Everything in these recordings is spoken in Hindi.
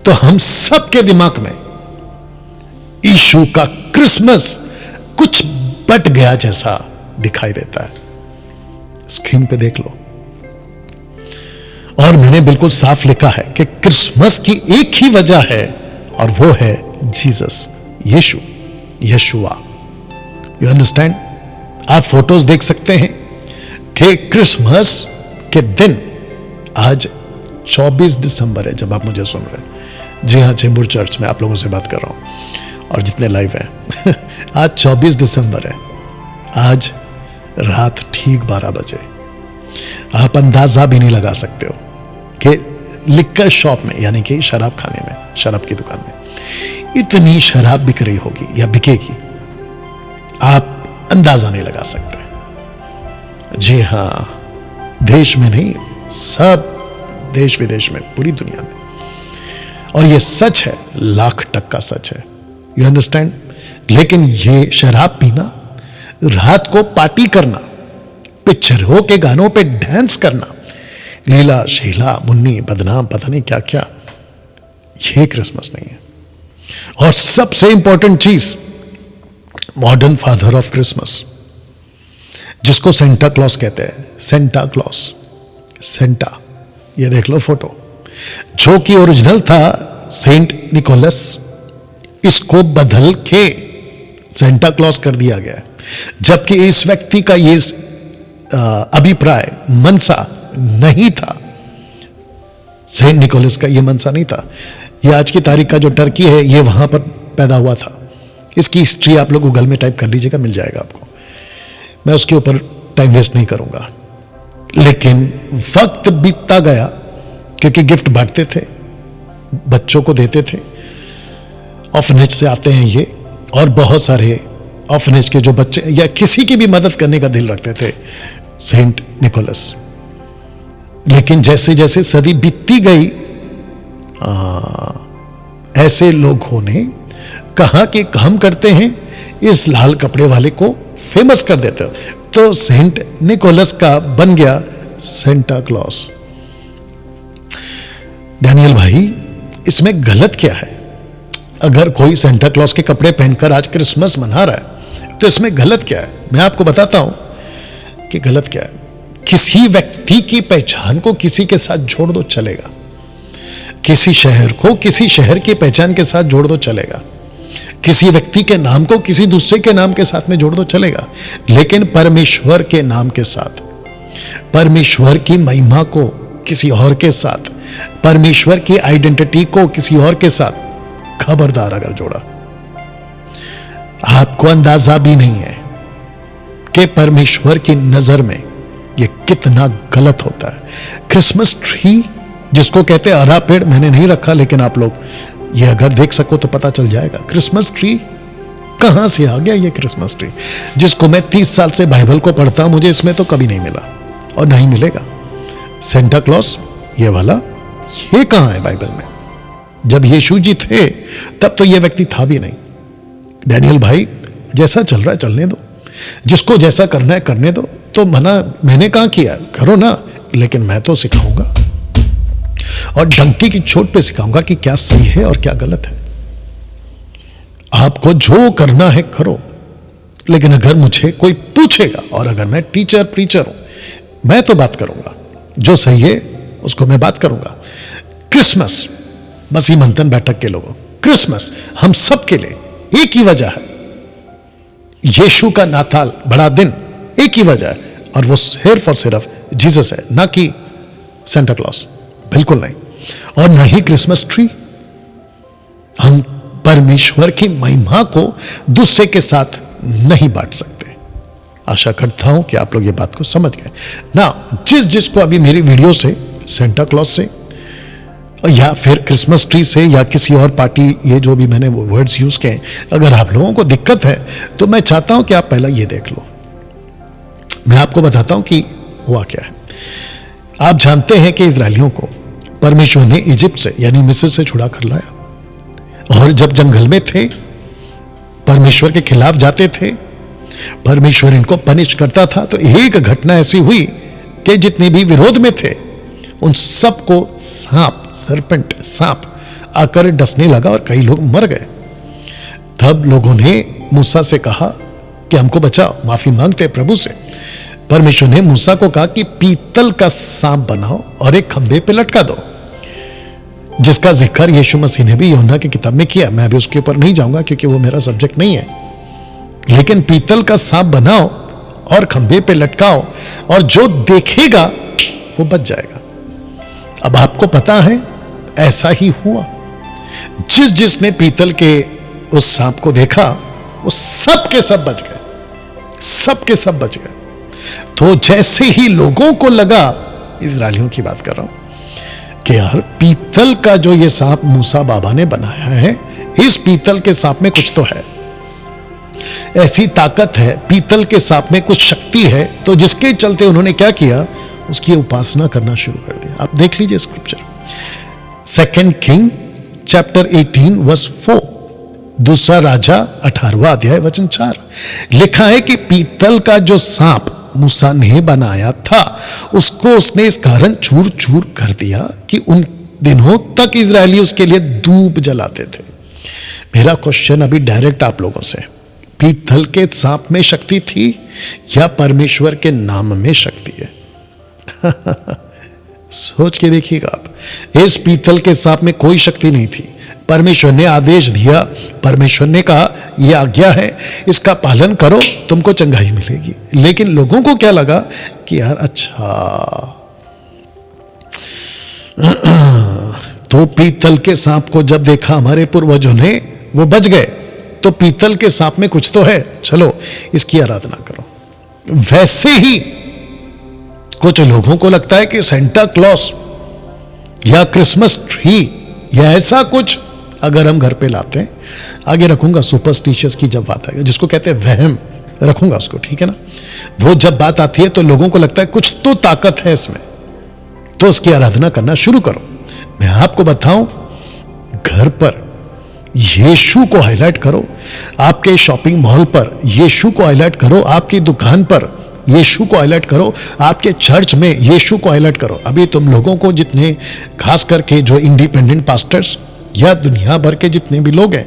तो हम सबके दिमाग में यीशु का क्रिसमस कुछ बट गया जैसा दिखाई देता है। स्क्रीन पे देख लो, और मैंने बिल्कुल साफ लिखा है कि क्रिसमस की एक ही वजह है, और वो है जीसस, यीशु, यशुआ। You understand? आप फोटोज देख सकते हैं कि क्रिसमस के दिन, आज 24 दिसंबर है जब आप मुझे सुन रहे हैं। जी हाँ, चेंबूर चर्च में आप लोगों से बात कर रहा हूं, और जितने लाइव हैं आज 24 दिसंबर है। आज रात ठीक 12 बजे। आप अंदाजा भी नहीं लगा सकते हो कि लिक्कर शॉप में, यानी कि शराब खाने में, शराब की दुकान में इतनी शराब बिक रही होगी या बिकेगी, आप अंदाजा नहीं लगा सकते। जी हां, देश में नहीं, सब देश विदेश में, पूरी दुनिया में। और ये सच है, लाख टक्का सच है। You understand? लेकिन ये शराब पीना, रात को पार्टी करना, पिक्चरों के गानों पे डांस करना, लीला शीला मुन्नी बदनाम पता नहीं क्या क्या, ये क्रिसमस नहीं है। और सबसे इंपॉर्टेंट चीज, मॉडर्न फादर ऑफ क्रिसमस, जिसको सेंटा क्लॉस कहते हैं, सेंटा क्लॉस, सेंटा, ये देख लो फोटो, जो कि ओरिजिनल था सेंट निकोलस, इसको बदल के सेंटा क्लॉस कर दिया गया है। जबकि इस व्यक्ति का ये अभिप्राय, मनसा नहीं था, सेंट निकोलस का ये मनसा नहीं था। ये आज की तारीख का जो टर्की है, ये वहां पर पैदा हुआ था। इसकी हिस्ट्री आप लोग गूगल में टाइप कर लीजिएगा, मिल जाएगा आपको। मैं उसके ऊपर टाइम वेस्ट नहीं करूंगा। लेकिन वक्त बीतता गया, क्योंकि गिफ्ट बांटते थे, बच्चों को देते थे। ऑर्फनेज से आते हैं ये, और बहुत सारे ऑर्फनेज के जो बच्चे या किसी की भी मदद करने का दिल रखते थे, सेंट निकोलस। लेकिन जैसे जैसे सदी बीतती गई, ऐसे लोगों ने कहा कि हम करते हैं, इस लाल कपड़े वाले को फेमस कर देते, तो सेंट निकोलस का बन गया सेंटा क्लॉस। डैनियल भाई, इसमें गलत क्या है? अगर कोई सेंटा क्लॉस के कपड़े पहनकर आज क्रिसमस मना रहा है, तो इसमें गलत क्या है? मैं आपको बताता हूं कि गलत क्या है। किसी व्यक्ति की पहचान को किसी के साथ जोड़ दो, चलेगा। किसी शहर को किसी शहर की पहचान के साथ जोड़ दो, चलेगा। किसी व्यक्ति के नाम को किसी दूसरे के नाम के साथ में जोड़ दो, चलेगा। लेकिन परमेश्वर के नाम के साथ, परमेश्वर की महिमा को किसी और के साथ, परमेश्वर की आइडेंटिटी को किसी और के साथ, खबरदार अगर जोड़ा, आपको अंदाजा भी नहीं है कि परमेश्वर की नजर में यह कितना गलत होता है। क्रिसमस ट्री, जिसको कहते हैं हरा पेड़, मैंने नहीं रखा, लेकिन आप लोग ये अगर देख सको तो पता चल जाएगा। क्रिसमस ट्री कहां से आ गया? ये क्रिसमस ट्री जिसको मैं 30 साल से बाइबल को पढ़ता हूं, मुझे इसमें तो कभी नहीं मिला और नहीं मिलेगा। सेंटा क्लॉस ये वाला, ये कहां है बाइबल में? जब यीशु जी थे तब तो ये व्यक्ति था भी नहीं। डैनियल भाई, जैसा चल रहा है चलने दो, जिसको जैसा करना है करने दो। तो मना मैंने कहा किया, करो ना, लेकिन मैं तो सिखाऊंगा और डंकी की चोट पे सिखाऊंगा कि क्या सही है और क्या गलत है। आपको जो करना है करो, लेकिन अगर मुझे कोई पूछेगा, और अगर मैं टीचर प्रीचर हूं, मैं तो बात करूंगा, जो सही है उसको मैं बात करूंगा। क्रिसमस, मसीह मंथन बैठक के लोगों, क्रिसमस हम सब के लिए एक ही वजह है। यीशु का नाताल, बड़ा दिन, एक ही वजह है, और वो सिर्फ और सिर्फ जीसस है, ना कि सेंटा क्लॉस, बिल्कुल नहीं। और ना ही क्रिसमस ट्री। हम परमेश्वर की महिमा को दूसरे के साथ नहीं बांट सकते। आशा करता हूं कि आप लोग ये बात को समझ गए ना। जिसको अभी मेरी वीडियो से, सेंटा क्लॉस से या फिर क्रिसमस ट्री से या किसी और पार्टी, ये जो भी मैंने वर्ड्स यूज किए, अगर आप लोगों को दिक्कत है तो मैं चाहता हूं कि आप पहला ये देख लो। मैं आपको बताता हूं कि हुआ क्या है। आप जानते हैं कि इजरायलियों को परमेश्वर ने इजिप्ट से, यानी मिस्र से छुड़ा कर लाया, और जब जंगल में थे, परमेश्वर के खिलाफ जाते थे, परमेश्वर इनको पनिश करता था। तो एक घटना ऐसी हुई कि जितने भी विरोध में थे उन सबको सांप, सरपेंट, सांप आकर डसने लगा और कई लोग मर गए। तब लोगों ने मूसा से कहा कि हमको बचाओ, माफी मांगते प्रभु से। परमेश्वर ने मूसा को कहा कि पीतल का सांप बनाओ और एक खंभे पे लटका दो, जिसका जिक्र यीशु मसीह ने भी यूहन्ना की किताब में किया। मैं अभी उसके ऊपर नहीं जाऊंगा क्योंकि वो मेरा सब्जेक्ट नहीं है, लेकिन पीतल का सांप बनाओ और खंभे पे लटकाओ और जो देखेगा वो बच जाएगा। अब आपको पता है ऐसा ही हुआ। जिसने पीतल के उस सांप को देखा वो सब के सब बच गए, सब के सब बच गए। तो जैसे ही लोगों को लगा, इजरायलियों की बात कर रहा हूं, कि यार पीतल का जो ये सांप मूसा बाबा ने बनाया है, इस पीतल के सांप में कुछ तो है, ऐसी ताकत है, पीतल के सांप में कुछ शक्ति है। तो जिसके चलते उन्होंने क्या किया, उसकी उपासना करना शुरू कर दिया। आप देख लीजिए स्क्रिप्चर, 2 किंग चैप्टर 18 वर्स 4, दूसरा राजा 18वां अध्याय वचन 4, लिखा है कि पीतल का जो सांप मूसा ने बनाया था, उसको उसने इस कारण चूर चूर कर दिया कि उन दिनों तक इजरायली उसके लिए धूप जलाते थे। मेरा क्वेश्चन अभी डायरेक्ट आप लोगों से, पीतल के सांप में शक्ति थी या परमेश्वर के नाम में शक्ति है? सोच के देखिएगा आप। इस पीतल के सांप में कोई शक्ति नहीं थी। परमेश्वर ने आदेश दिया, परमेश्वर ने कहा यह आज्ञा है, इसका पालन करो, तुमको चंगाई मिलेगी। लेकिन लोगों को क्या लगा कि यार अच्छा, तो पीतल के सांप को जब देखा हमारे पूर्वजों ने, वो बच गए, तो पीतल के सांप में कुछ तो है, चलो इसकी आराधना करो। वैसे ही कुछ लोगों को लगता है कि सेंटा क्लॉस या क्रिसमस ट्री या ऐसा कुछ अगर हम घर पे लाते हैं, आगे रखूंगा सुपरस्टिशियस की जब बात आएगी, जिसको कहते हैं वहम, रखूंगा उसको, ठीक है ना। वो जब बात आती है तो लोगों को लगता है कुछ तो ताकत है इसमें, तो उसकी आराधना करना शुरू करो। मैं आपको बताऊं, घर पर यीशु को हाईलाइट करो, आपके शॉपिंग मॉल पर यीशु को हाईलाइट करो, आपकी दुकान पर यीशु को हाईलाइट करो, आपके चर्च में यीशु को हाईलाइट करो। अभी तुम लोगों को जितने, खास करके जो इंडिपेंडेंट पास्टर्स या दुनिया भर के जितने भी लोग हैं,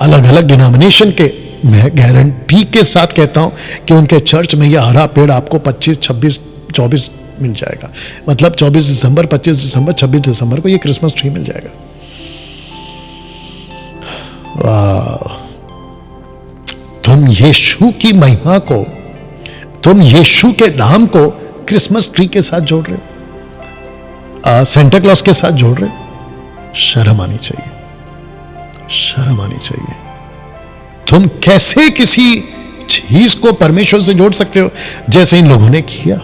अलग अलग डिनोमिनेशन के, मैं गारंटी के साथ कहता हूं कि उनके चर्च में यह हरा पेड़ आपको 25, 26, 24 मिल जाएगा। मतलब 24 दिसंबर, 25 दिसंबर, 26 दिसंबर को यह क्रिसमस ट्री मिल जाएगा। तुम यीशु की महिमा को, तुम यीशु के नाम को क्रिसमस ट्री के साथ जोड़ रहे हो, सेंटा क्लॉस के साथ जोड़ रहे हो। शर्म आनी चाहिए, शर्म आनी चाहिए। तुम कैसे किसी चीज को परमेश्वर से जोड़ सकते हो जैसे इन लोगों ने किया?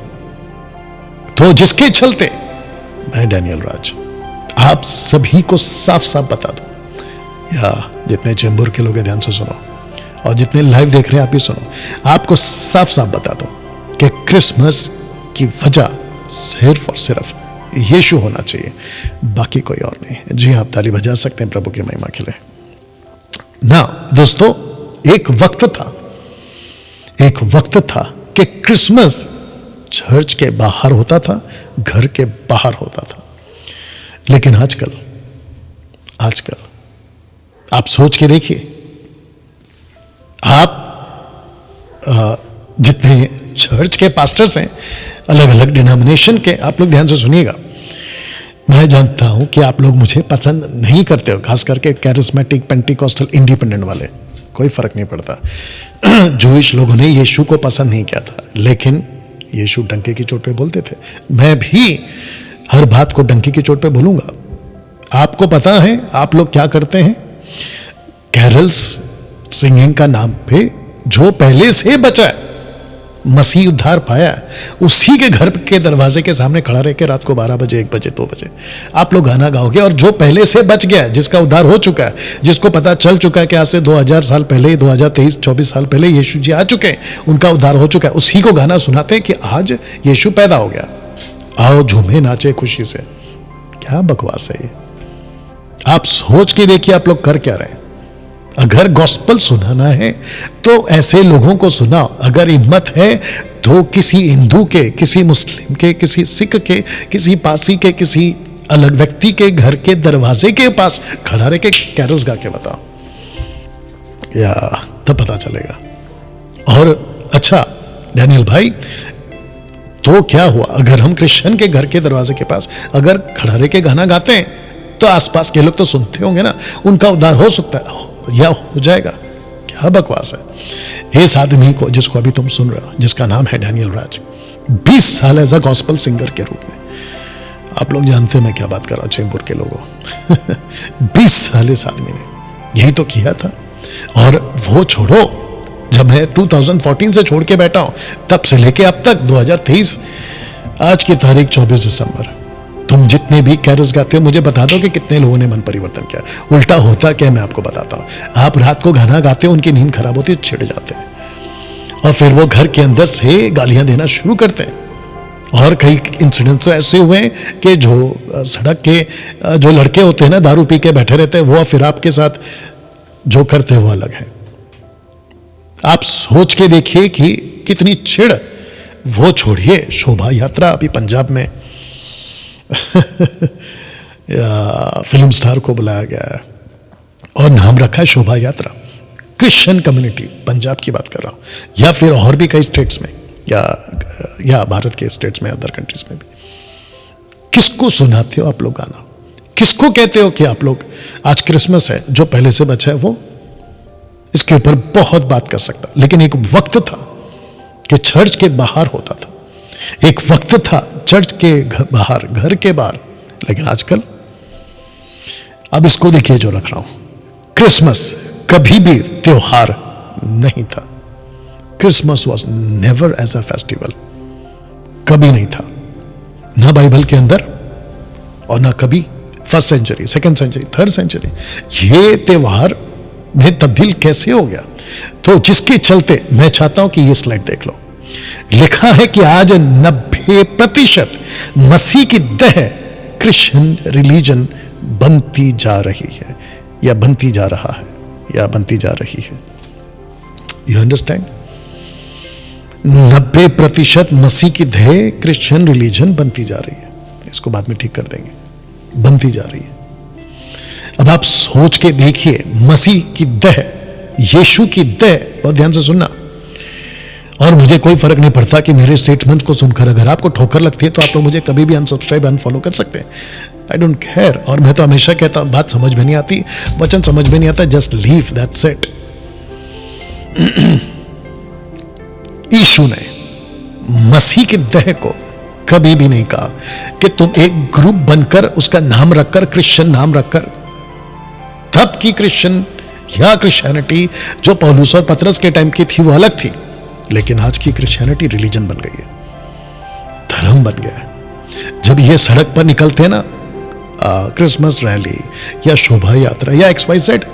तो जिसके चलते मैं डैनियल राज आप सभी को साफ साफ बता दूं, या जितने चेंबूर के लोग ध्यान से सुनो और जितने लाइव देख रहे हैं आप ही सुनो, आपको साफ साफ बता दूं कि क्रिसमस की वजह सिर्फ और सिर्फ यीशु होना चाहिए, बाकी कोई और नहीं। जी आप ताली बजा सकते हैं प्रभु की महिमा के लिए ना। दोस्तों, एक वक्त था कि क्रिसमस चर्च के बाहर होता था, घर के बाहर होता था। लेकिन आजकल आप सोच के देखिए, आप जितने चर्च के पास्टर्स हैं अलग अलग डिनोमिनेशन के, आप लोग ध्यान से सुनिएगा। मैं जानता हूं कि आप लोग मुझे पसंद नहीं करते हो, खास करके कैरिस्मेटिक, पेंटिकॉस्टल, इंडिपेंडेंट वाले, कोई फर्क नहीं पड़ता। जूइश लोगों ने यीशु को पसंद नहीं किया था, लेकिन यीशु डंके की चोट पे बोलते थे। मैं भी हर बात को डंके की चोट पे बोलूंगा। आपको पता है आप लोग क्या करते हैं? कैरल्स सिंगिंग का नाम पे जो पहले से बचा है, मसीह उद्धार पाया, उसी के घर के दरवाजे के सामने खड़ा रह के रात को 12 बजे, 1 बजे, 2 बजे आप लोग गाना गाओगे। और जो पहले से बच गया है, जिसका उद्धार हो चुका है, जिसको पता चल चुका है कि आज से 2000 साल पहले, 2023, 24 साल पहले यीशु जी आ चुके हैं, उनका उद्धार हो चुका है, उसी को गाना सुनाते हैं कि आज यीशु पैदा हो गया, आओ झूमे नाचे खुशी से। क्या बकवास है ये? आप सोच के देखिए आप लोग कर क्या रहे हैं। अगर गॉस्पल सुनाना है तो ऐसे लोगों को सुनाओ। अगर हिम्मत है तो किसी हिंदू के, किसी मुस्लिम के, किसी सिख के, किसी पारसी के, किसी अलग व्यक्ति के घर के दरवाजे के पास खड़ा रह के कैरल्स गा के बताओ, या तब पता चलेगा। और अच्छा डैनियल भाई, तो क्या हुआ अगर हम क्रिश्चियन के घर के दरवाजे के पास अगर खड़ा रह के गाना गाते हैं तो आसपास के लोग तो सुनते होंगे ना, उनका उद्धार हो सकता है या हो जाएगा? क्या बकवास है। इस आदमी को जिसको अभी तुम सुन रहे हो, जिसका नाम है डैनियल राज, 20 साल एज अ गॉस्पल सिंगर के रूप में, आप लोग जानते हैं मैं क्या बात कर रहा हूं चेंबूर के लोगों 20 साल इस आदमी ने यही तो किया था। और वो छोड़ो, जब मैं 2014 से छोड़ के बैठा हूं तब से लेके अब तक 2023 आज की तारीख 24 दिसंबर, तुम जितने भी कैरल्स गाते हो मुझे बता दो कि कितने लोगों ने मन परिवर्तन किया। उल्टा होता क्या मैं आपको बताता हूं। आप रात को गाना गाते हो, उनकी नींद खराब होती है, छिड़ जाते हैं और फिर वो घर के अंदर से गालियां देना शुरू करते हैं। और कई इंसिडेंट तो ऐसे हुए हैं कि जो सड़क के जो लड़के होते हैं ना, दारू पी के बैठे रहते हैं, वो फिर आपके साथ जो करते हैं वो अलग है। आप सोच के देखिए कि कितनी चिढ़। वो छोड़िए, शोभा यात्रा अभी पंजाब में फिल्म स्टार को बुलाया गया है और नाम रखा है शोभा यात्रा। क्रिश्चियन कम्युनिटी, पंजाब की बात कर रहा हूं, या फिर और भी कई स्टेट्स में, या भारत के स्टेट्स में, अदर कंट्रीज में भी। किसको सुनाते हो आप लोग गाना? किसको कहते हो कि आप लोग आज क्रिसमस है, जो पहले से बचा है वो इसके ऊपर बहुत बात कर सकता। लेकिन एक वक्त था कि चर्च के बाहर होता था, एक वक्त था चर्च के बाहर, घर के बाहर। लेकिन आजकल, अब इसको देखिए जो रख रहा हूं, क्रिसमस कभी भी त्योहार नहीं था। Christmas was never as a festival, कभी नहीं था, ना बाइबल के अंदर और ना कभी first century, second century, third century. ये त्योहार में तब्दील कैसे हो गया? तो जिसके चलते मैं चाहता हूं कि ये स्लाइड देख लो। लिखा है कि आज 90% मसीह की देह क्रिश्चियन रिलीजन बनती जा रही है, या बनती जा रहा है, या बनती जा रही है। You understand? 90% मसीह की देह क्रिश्चियन रिलीजन बनती जा रही है। इसको बाद में ठीक कर देंगे, बनती जा रही है। अब आप सोच के देखिए, मसीह की देह, यीशु की देह, बहुत ध्यान से सुनना। और मुझे कोई फर्क नहीं पड़ता कि मेरे स्टेटमेंट्स को सुनकर अगर आपको ठोकर लगती है तो आप लोग मुझे कभी भी अनसब्सक्राइब, अनफॉलो कर सकते हैं। I don't care. और मैं तो हमेशा कहता हूं, बात समझ में नहीं आती, वचन समझ में नहीं आता, जस्ट लीव, दैट्स इट। यीशु ने मसीह की देह को कभी भी नहीं कहा कि तुम एक ग्रुप बनकर उसका नाम रखकर, क्रिश्चियन नाम रखकर, तब की क्रिश्चियन या क्रिश्चियनिटी जो पौलुस और पतरस के टाइम की थी वो अलग थी। लेकिन आज की क्रिश्चियनिटी रिलीजन बन गई है, धर्म बन गया है। जब ये सड़क पर निकलते हैं ना, क्रिसमस रैली या शोभा यात्रा या XYZ,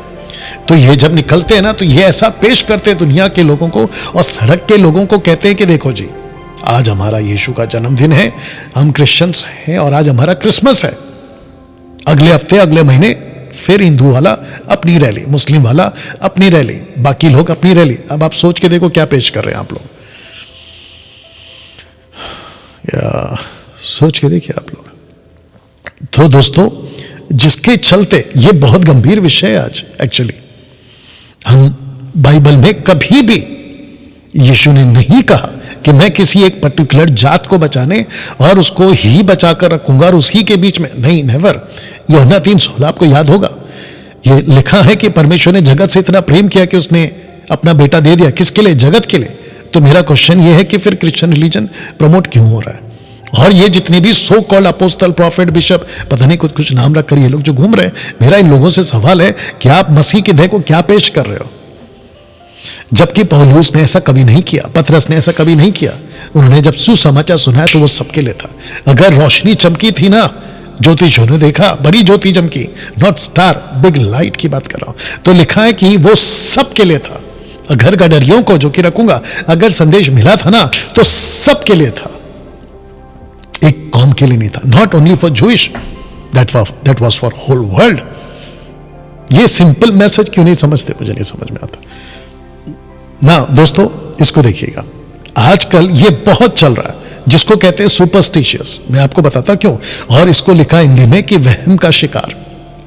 तो ये जब निकलते हैं ना तो ये ऐसा पेश करते हैं दुनिया के लोगों को, और सड़क के लोगों को कहते हैं कि देखो जी, आज हमारा यीशु का जन्मदिन है, हम क्रिश्चियंस हैं और आज हमारा क्रिसमस है। अगले हफ्ते, अगले महीने फिर हिंदू वाला अपनी रैली, मुस्लिम वाला अपनी रैली, बाकी लोग अपनी रैली। अब आप सोच के देखो क्या पेश कर रहे हैं आप लोग, या सोच के देखिए आप लोग। तो दोस्तों, जिसके चलते ये बहुत गंभीर विषय है आज। एक्चुअली हम बाइबल में कभी भी यीशु ने नहीं कहा कि मैं किसी एक पर्टिकुलर जात को बचाने और उसको ही बचाकर रखूंगा और उसी के बीच में, नहीं, नेवर। यूहन्ना 3:16 आपको याद होगा, ये लिखा है कि परमेश्वर ने जगत से इतना प्रेम किया कि उसने अपना बेटा दे दिया। किसके लिए? जगत के लिए। तो मेरा क्वेश्चन ये है कि फिर क्रिश्चियन रिलीजन प्रमोट क्यों हो रहा है? और ये जितने भी so called apostle, profit, bishop, पता नहीं कुछ नाम रखकर ये लोग जो घूम रहे हैं, मेरा इन लोगों से सवाल है कि आप मसीह की देह को क्या पेश कर रहे हो? जबकि पौलुस ने ऐसा कभी नहीं किया, पतरस ने ऐसा कभी नहीं किया। उन्होंने जब सुसमाचार सुनाया तो वो सबके लिए था। अगर रोशनी चमकी थी ना, ज्योतिषियों ने देखा, बड़ी ज्योति चमकी, नॉट स्टार, बिग लाइट की बात कर रहा हूं, तो लिखा है कि वो सबके लिए था। घर गडरियों को जो कि रखूंगा, अगर संदेश मिला था ना तो सबके लिए था, एक कौम के लिए नहीं था। Not only for Jewish, that was for whole world. ये सिंपल मैसेज क्यों नहीं समझते, मुझे नहीं समझ में आता ना। दोस्तों, इसको देखिएगा, आजकल ये बहुत चल रहा है, जिसको कहते हैं सुपरस्टिशियस। मैं आपको बताता क्यों, और इसको लिखा हिंदी में कि वहम का शिकार,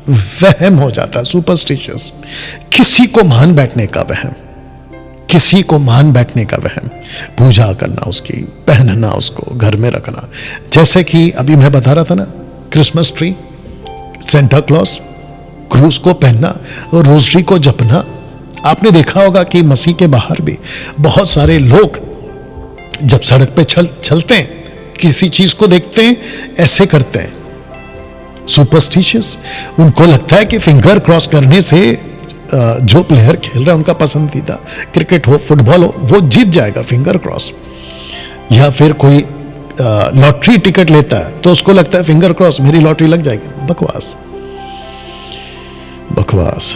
वहम हो जाता है सुपरस्टिशियस। किसी को मान बैठने का वहम, किसी को मान बैठने का वहम, पूजा करना उसकी, पहनना उसको, घर में रखना। जैसे कि अभी मैं बता रहा था ना, क्रिसमस ट्री, सेंटा क्लॉज, क्रूस को पहनना और रोजरी को जपना। आपने देखा होगा कि मसीह के बाहर भी बहुत सारे लोग जब सड़क पे चलते हैं, किसी चीज को देखते हैं, ऐसे करते हैं, सुपरस्टिशियस। उनको लगता है कि फिंगर क्रॉस करने से जो प्लेयर खेल रहा है, उनका पसंदीदा, क्रिकेट हो, फुटबॉल हो, वो जीत जाएगा फिंगर क्रॉस। या फिर कोई लॉटरी टिकट लेता है तो उसको लगता है फिंगर क्रॉस, मेरी लॉटरी लग जाएगी। बकवास, बकवास,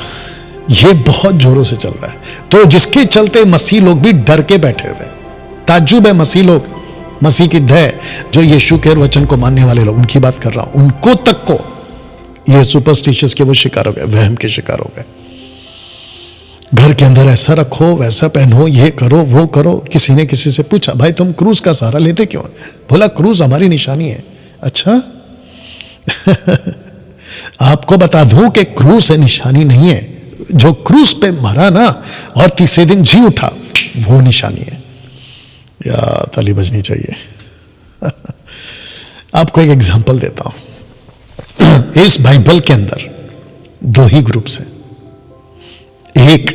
ये बहुत जोरों से चल रहा है। तो जिसके चलते मसीह लोग भी डर के बैठे हुए, ताज्जुब है। मसीह लोग, मसीह की दया, जो यीशु के वचन को मानने वाले लोग, उनकी बात कर रहा हूं, उनको तक को ये सुपरस्टिशियस के वो शिकार हो गए, वहम के शिकार हो गए। घर के अंदर ऐसा रखो, वैसा पहनो, ये करो, वो करो। किसी ने किसी से पूछा, भाई तुम क्रूस का सहारा लेते क्यों? बोला क्रूस हमारी निशानी है। अच्छा आपको बता दूं कि क्रूस है, निशानी नहीं है। जो क्रूस पे मरा ना और तीसरे दिन जी उठा, वो निशानी है। या ताली बजनी चाहिए। आपको एक एग्जांपल देता हूं। इस बाइबल के अंदर दो ही ग्रुप्स हैं, एक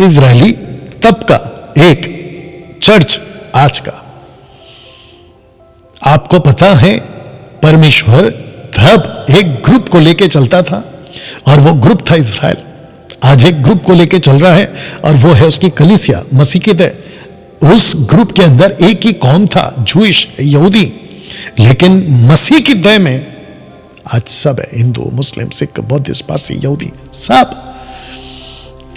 इजरायली तब का, एक चर्च आज का। आपको पता है परमेश्वर तब एक ग्रुप को लेके चलता था और वो ग्रुप था इजराइल। आज एक ग्रुप को लेके चल रहा है और वो है उसकी कलीसिया, मसीह की दया। उस ग्रुप के अंदर एक ही कौम था, जूइश, यहूदी, लेकिन मसीह की दया में आज सब है, हिंदू, मुस्लिम, सिख, बौद्धिस्ट, पारसी, यहूदी, सब।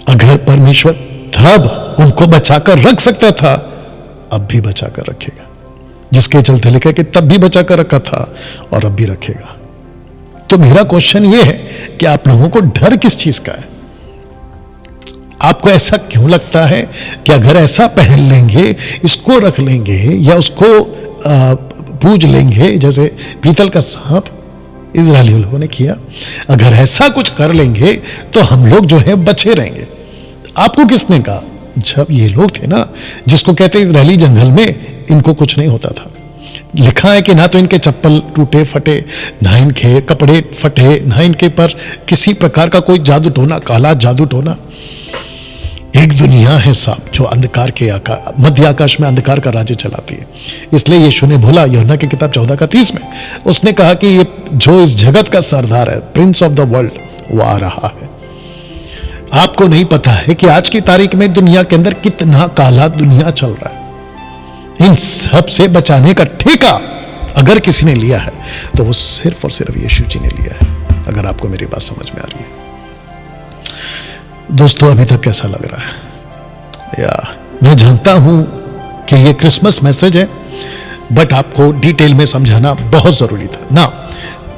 अगर परमेश्वर तब उनको बचाकर रख सकता था, अब भी बचाकर रखेगा। जिसके चलते लिखा कि तब भी बचाकर रखा था और अब भी रखेगा। तो मेरा क्वेश्चन यह है कि आप लोगों को डर किस चीज का है? आपको ऐसा क्यों लगता है कि अगर ऐसा पहन लेंगे, इसको रख लेंगे या उसको पूज लेंगे, जैसे पीतल का सांप इजरायली लोगों ने किया, अगर ऐसा कुछ कर लेंगे तो हम लोग जो है बचे रहेंगे? आपको किसने कहा? जब ये लोग थे ना, जिसको कहते इजरायली जंगल में, इनको कुछ नहीं होता था। लिखा है कि ना तो इनके चप्पल टूटे फटे, ना इनके कपड़े फटे, ना इनके पर किसी प्रकार का कोई जादू टोना, काला जादू टोना। एक दुनिया है साहब जो अंधकार के मध्य आकाश में अंधकार का राज्य चलाती है। इसलिए यीशु ने बोला यूहन्ना की किताब 14:30 में, उसने कहा कि ये जो इस जगत का सरदार है, प्रिंस ऑफ द वर्ल्ड, वो आ रहा है। आपको नहीं पता है कि आज की तारीख में दुनिया के अंदर कितना काला दुनिया चल रहा है। इन सब से बचाने का ठेका अगर किसी ने लिया है तो वो सिर्फ और सिर्फ यीशु जी ने लिया है। अगर आपको मेरी बात समझ में आ रही है दोस्तों, अभी तक कैसा लग रहा है? या मैं जानता हूं कि ये क्रिसमस मैसेज है, बट आपको डिटेल में समझाना बहुत जरूरी था ना।